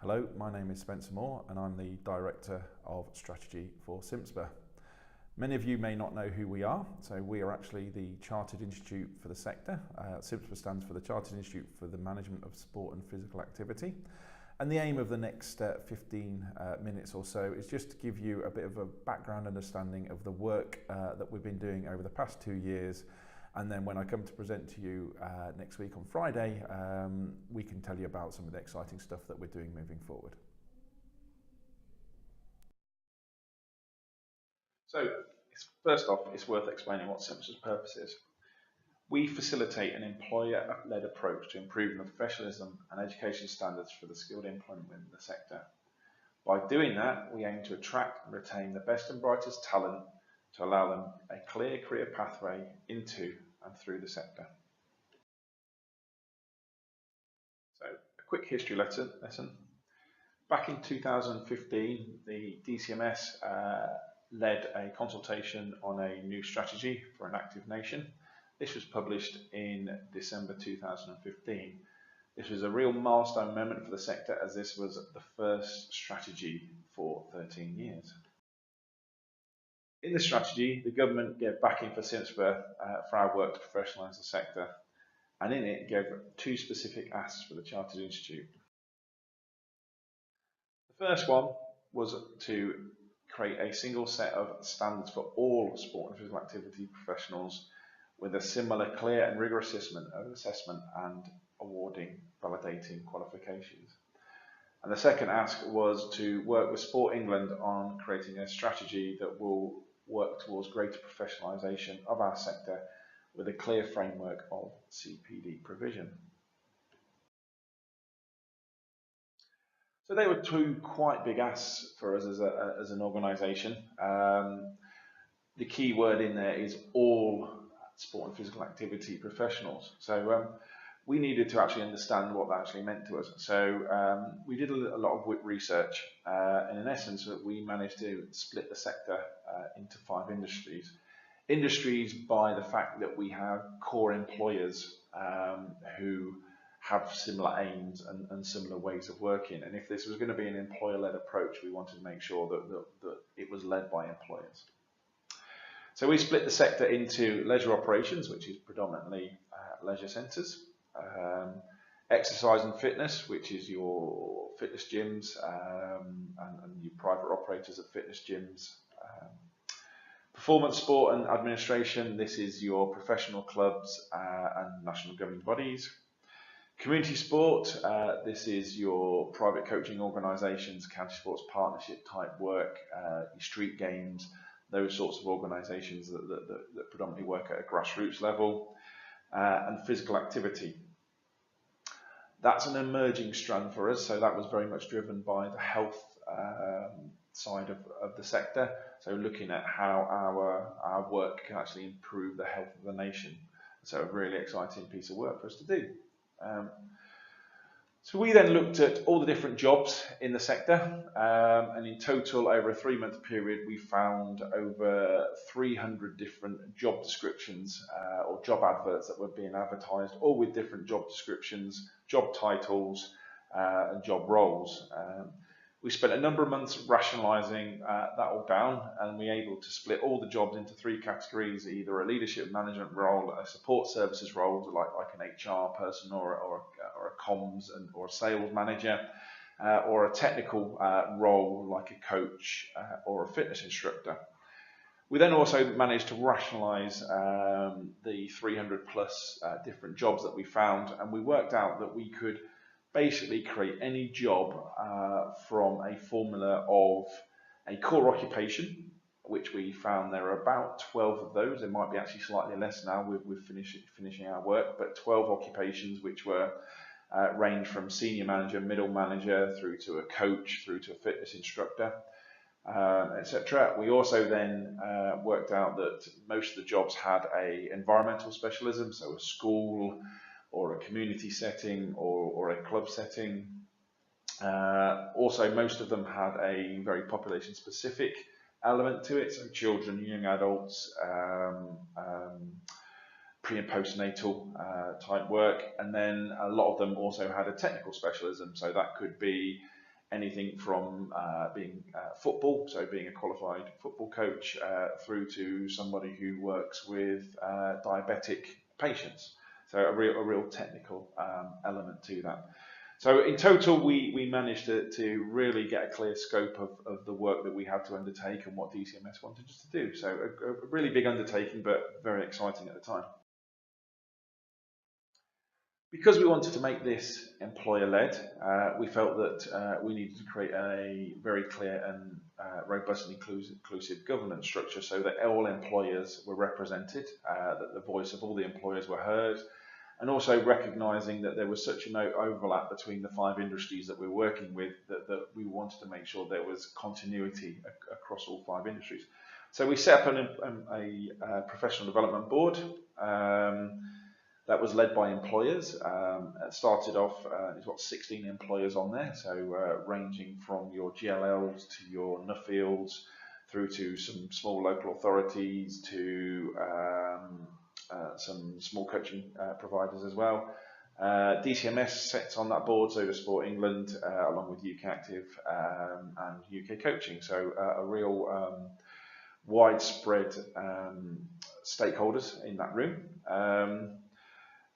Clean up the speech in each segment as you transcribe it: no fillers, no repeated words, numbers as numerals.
Hello, my name is Spencer Moore and I'm the Director of Strategy for CIMSPA. Many of you may not know who we are, so we are actually the Chartered Institute for the sector. CIMSPA stands for the Chartered Institute for the Management of Sport and Physical Activity. And the aim of the next 15 minutes or so is just to give you a bit of a background understanding of the work that we've been doing over the past 2 years. And then when I come to present to you next week on Friday, we can tell you about some of the exciting stuff that we're doing moving forward. So first off, it's worth explaining what CIMSPA's purpose is. We facilitate an employer-led approach to improving the professionalism and education standards for the skilled employment within the sector. By doing that, we aim to attract and retain the best and brightest talent to allow them a clear career pathway into and through the sector. So, a quick history lesson. Back in 2015, the DCMS led a consultation on a new strategy for an active nation. This was published in December 2015. This was a real milestone moment for the sector, as this was the first strategy for 13 years. In the strategy, the government gave backing for CIMSPA for our work to professionalise the sector, and in it gave 2 specific asks for the Chartered Institute. The first one was to create a single set of standards for all sport and physical activity professionals with a similar clear and rigorous assessment and awarding validating qualifications. And the second ask was to work with Sport England on creating a strategy that will work towards greater professionalisation of our sector with a clear framework of CPD provision. So they were 2 quite big asks for us as an organisation. The key word in there is all sport and physical activity professionals. So we needed to actually understand what that actually meant to us. So we did a lot of research, and in essence we managed to split the sector into 5 industries. Industries by the fact that we have core employers who have similar aims and similar ways of working. And if this was going to be an employer-led approach, we wanted to make sure that it was led by employers. So we split the sector into leisure operations, which is predominantly leisure centres, exercise and fitness, which is your fitness gyms and your private operators of fitness gyms, performance sport and administration, this is your professional clubs and national governing bodies. Community sport, this is your private coaching organisations, county sports partnership type work, your street games, those sorts of organisations that predominantly work at a grassroots level, and physical activity. That's an emerging strand for us, so that was very much driven by the health side of the sector, so looking at how our work can actually improve the health of the nation. So a really exciting piece of work for us to do. So we then looked at all the different jobs in the sector, and in total over a 3-month period we found over 300 different job descriptions or job adverts that were being advertised, all with different job descriptions, job titles and job roles. We spent a number of months rationalising that all down, and we were able to split all the jobs into 3 categories: either a leadership management role, a support services role like an HR person or a comms or a sales manager, or a technical role like a coach or a fitness instructor. We then also managed to rationalise the 300 plus different jobs that we found, and we worked out that we could basically create any job from a formula of a core occupation, which we found there are about 12 of those. There might be actually slightly less now with finishing our work, but 12 occupations which were range from senior manager, middle manager, through to a coach, through to a fitness instructor, etc. We also then worked out that most of the jobs had a environmental specialism, so a school or a community setting or a club setting. Also, most of them had a very population specific element to it, so children, young adults, pre and postnatal type work, and then a lot of them also had a technical specialism, so that could be anything from being football, so being a qualified football coach, through to somebody who works with diabetic patients. So a real technical element to that. So in total, we managed to really get a clear scope of the work that we had to undertake and what DCMS wanted us to do. So a really big undertaking, but very exciting at the time. Because we wanted to make this employer-led, we felt that we needed to create a very clear and robust and inclusive governance structure so that all employers were represented, that the voice of all the employers were heard, and also recognising that there was such an overlap between the 5 industries that we're working with that we wanted to make sure there was continuity across all 5 industries. So we set up a professional development board. That was led by employers. It started off, it's got 16 employers on there, so ranging from your GLLs to your Nuffields, through to some small local authorities, to some small coaching providers as well. DCMS sits on that board, so does Sport England, along with UK Active and UK Coaching. So a real widespread stakeholders in that room.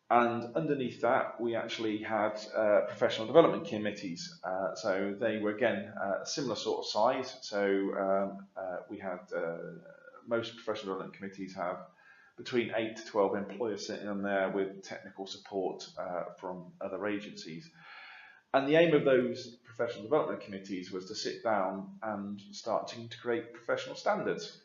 And underneath that, we actually had professional development committees. So they were, again, a similar sort of size. So we had, most professional development committees have between 8 to 12 employers sitting on there with technical support from other agencies. And the aim of those professional development committees was to sit down and start to integrate professional standards.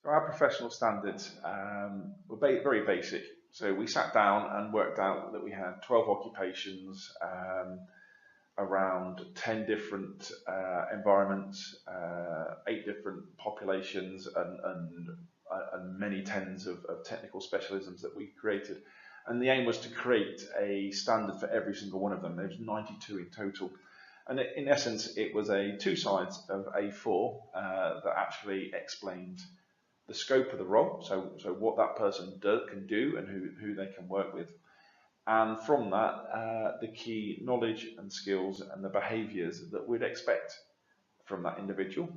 So our professional standards were very basic. So we sat down and worked out that we had 12 occupations, around 10 different environments, 8 different populations, and many tens of technical specialisms that we created. And the aim was to create a standard for every single one of them. There's 92 in total. And in essence, it was 2 sides of A4 that actually explained the scope of the role, so what that person can do and who they can work with. And from that, the key knowledge and skills and the behaviours that we'd expect from that individual.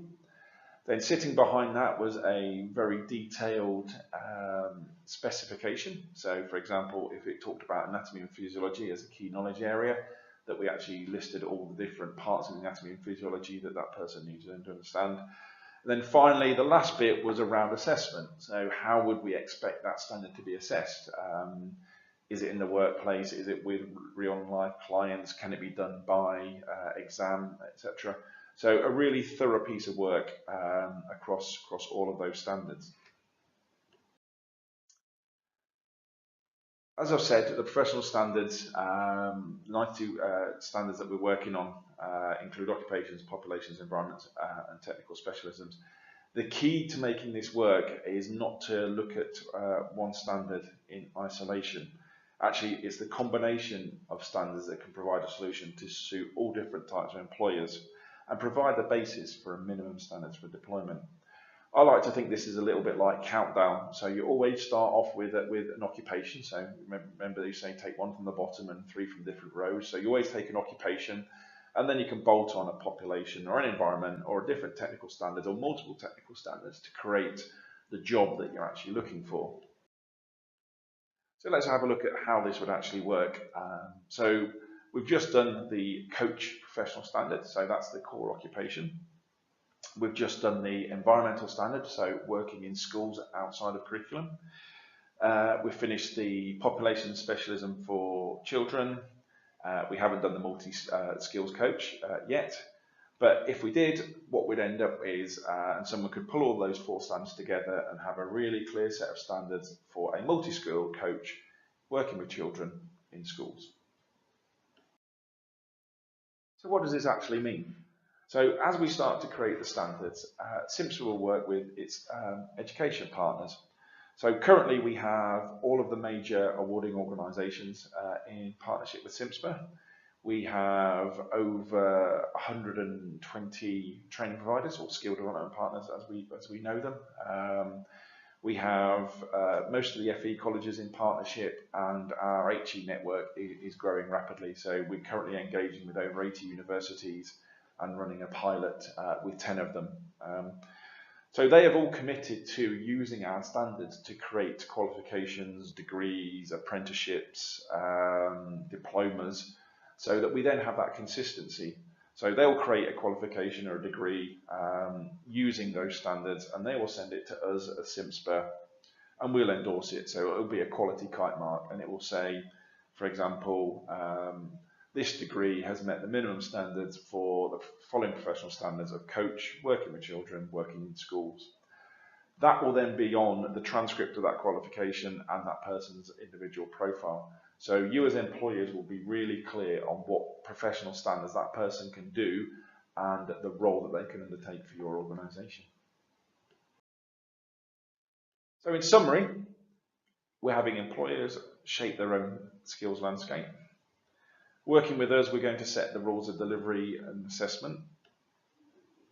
Then sitting behind that was a very detailed specification. So for example, if it talked about anatomy and physiology as a key knowledge area, that we actually listed all the different parts of anatomy and physiology that that person needs to understand. And then finally, the last bit was around assessment. So how would we expect that standard to be assessed? Is it in the workplace? Is it with real-life clients? Can it be done by exam, etc.? So a really thorough piece of work across all of those standards. As I've said, the professional standards, 92 standards that we're working on include occupations, populations, environments, and technical specialisms. The key to making this work is not to look at one standard in isolation. Actually, it's the combination of standards that can provide a solution to suit all different types of employers and provide the basis for a minimum standards for deployment. I like to think this is a little bit like countdown. So you always start off with an occupation. So remember they say take 1 from the bottom and 3 from different rows. So you always take an occupation, and then you can bolt on a population or an environment or a different technical standards or multiple technical standards to create the job that you're actually looking for. So let's have a look at how this would actually work. So we've just done the coach professional standard. So that's the core occupation. We've just done the environmental standard, so working in schools outside of curriculum. We've finished the population specialism for children. We haven't done the multi-skills coach yet, but if we did, what we'd end up is, and someone could pull all those 4 standards together and have a really clear set of standards for a multi-skill coach working with children in schools. So what does this actually mean? So as we start to create the standards, CIMSPA will work with its education partners. So currently we have all of the major awarding organisations in partnership with CIMSPA. We have over 120 training providers or skill development partners as we know them. We have most of the FE colleges in partnership, and our HE network is growing rapidly. So we're currently engaging with over 80 universities and running a pilot with 10 of them. So they have all committed to using our standards to create qualifications, degrees, apprenticeships, diplomas, so that we then have that consistency. So they'll create a qualification or a degree using those standards, and they will send it to us at CIMSPA, and we'll endorse it. So it'll be a quality kite mark, and it will say, for example, this degree has met the minimum standards for the following professional standards of coach, working with children, working in schools. That will then be on the transcript of that qualification and that person's individual profile. So you as employers will be really clear on what professional standards that person can do and the role that they can undertake for your organisation. So in summary, we're having employers shape their own skills landscape. Working with us, we're going to set the rules of delivery and assessment,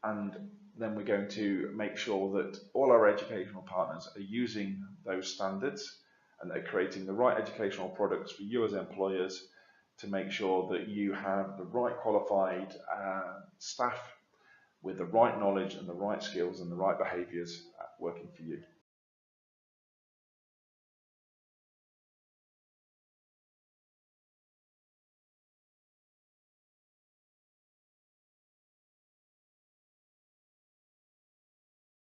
and then we're going to make sure that all our educational partners are using those standards and they're creating the right educational products for you as employers to make sure that you have the right qualified staff with the right knowledge and the right skills and the right behaviours working for you.